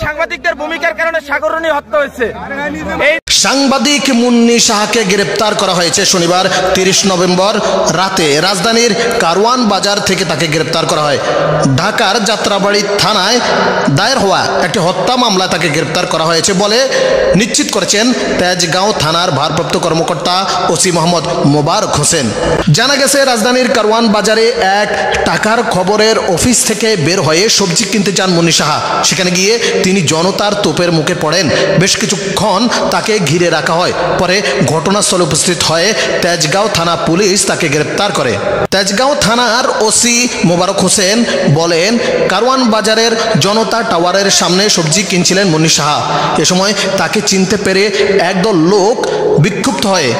সাংবাদিকদের ভূমিকার কারণে সাগররনী হত্যা হয়েছে। সাংবাদিক মুন্নি সাহাকে গ্রেপ্তার করা হয়েছে শনিবার 30 নভেম্বর রাতে রাজধানীর কারওয়ান বাজার থেকে তাকে গ্রেপ্তার করা হয়। ঢাকার যাত্রাবাড়ি থানায় দায়ের হওয়া একটি হত্যা মামলায় তাকে গ্রেপ্তার করা হয়েছে বলে নিশ্চিত করেছেন তেজগাঁও থানার ভারপ্রাপ্ত কর্মকর্তা ওসি মোহাম্মদ মোবারক হোসেন। জানা গেছে রাজধানীর কারওয়ান বাজারে এক টাকার খবরের অফিস থেকে বের হয়ে সবজি কিনতে যান মুন্নি সাহা। সেখানে গিয়ে তিনি জনতার তোপের মুখে পড়েন। বেশ কিছুক্ষণ তাকে ঘিরে রাখা হয়। পরে ঘটনাস্থলে উপস্থিত হয়ে তেজগাঁও থানা পুলিশ তাকে গ্রেপ্তার করে। তেজগাঁও থানার ওসি মোবারক হোসেন বলেন, কারওয়ান বাজারের জনতা টাওয়ারের সামনে সবজি কিনছিলেন মুন্নি সাহা। এ সময় তাকে চিনতে পেরে একদল লোক বিক্ষুব্ধ হয়ে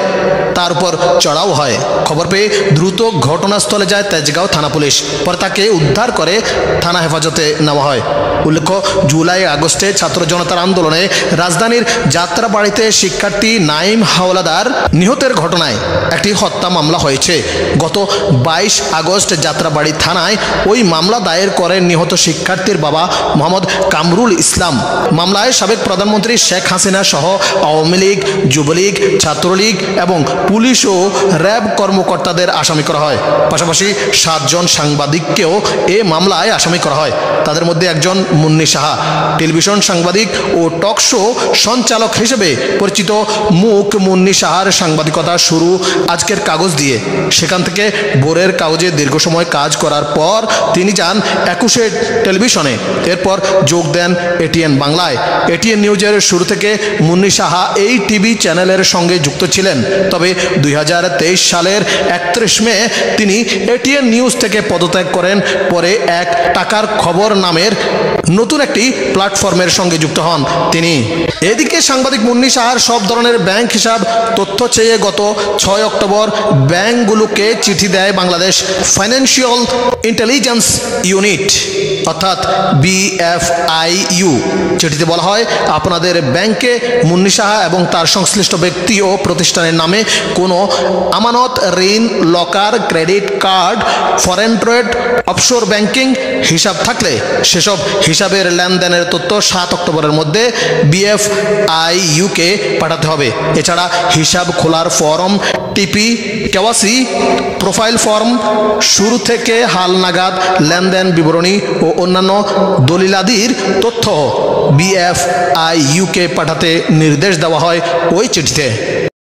তার উপর চড়াও হয়। খবর পেয়ে দ্রুত ঘটনাস্থলে যায় তেজগাঁও থানা পুলিশ। পরে তাকে উদ্ধার করে থানা হেফাজতে নেওয়া হয়। উল্লেখ্য, জুলাই আগস্টে ছাত্র জনতার আন্দোলনে রাজধানীর যাত্রাবাড়িতে শিক্ষার্থী নাইম হাওলাদার নিহতের ঘটনায় একটি হত্যা মামলা হয়েছে। গত 22 আগস্ট যাত্রাবাড়ি থানায় ওই মামলা দায়ের করেন নিহত শিক্ষার্থীর বাবা মোহাম্মদ কামরুল ইসলাম। মামলায় সাবেক প্রধানমন্ত্রী শেখ হাসিনা সহ আওয়ামী লীগ, যুবলীগ, ছাত্রলীগ এবং পুলিশ ও র্যাব কর্মকর্তাদের আসামি করা হয়। পাশাপাশি 7 জন সাংবাদিককেও এ মামলায় আসামি করা হয়। তাদের মধ্যে একজন মুন্নি সাহা। টেলিভিশন সাংবাদিক ও টক শো সঞ্চালক হিসেবে পরিচিত মুখ মুন্নি সাহার সাংবাদিকতা শুরু আজকের কাগজ দিয়ে। সেখান থেকে ভোরের কাগজে দীর্ঘ সময় কাজ করার পর তিনি যান 21 টেলিভিশনে। এরপর যোগ দেন এটিএন বাংলায়। এটিএন নিউজের শুরু থেকে মুন্নি সাহা এই টিভি চ্যানেলের সঙ্গে যুক্ত ছিলেন। তবে 2023 সালের 31 মে তিনি এটিএন নিউজ থেকে পদত্যাগ করেন। পরে এক টাকার খবর নামের নতুন একটি প্ল্যাটফর্মের সঙ্গে যুক্ত হন তিনি। এদিকে সাংবাদিক মুন্নি সাহার সব ধরনের ব্যাংক হিসাব তথ্য চেয়ে গত 6 অক্টোবর ব্যাংকগুলোকে চিঠি দেয় বাংলাদেশ ফাইন্যান্সিয়াল ইন্টেলিজেন্স ইউনিট অর্থাৎ BFIU। চিঠিতে বলা হয়, আপনাদের ব্যাংকে মুন্নি সাহা এবং তার সংশ্লিষ্ট ব্যক্তি ও প্রতিষ্ঠানের নামে কোনো আমানত, ঋণ, locker, credit card, foreign trade, offshore banking হিসাব থাকলে সেসব হিসাবের লেনদেনের তথ্য 7 অক্টোবরের মধ্যে BFIU-কে পাঠাতে হবে। এছাড়া হিসাব খোলার ফর্ম, টিপি, কেওয়াইসি, প্রোফাইল ফর্ম, শুরু থেকে হাল নাগাদ লেনদেন বিবরণী ও অন্যান্য দলিলাদির তথ্য BFIU-কে পাঠাতে নির্দেশ দেওয়া হয় ওই চিঠিতে।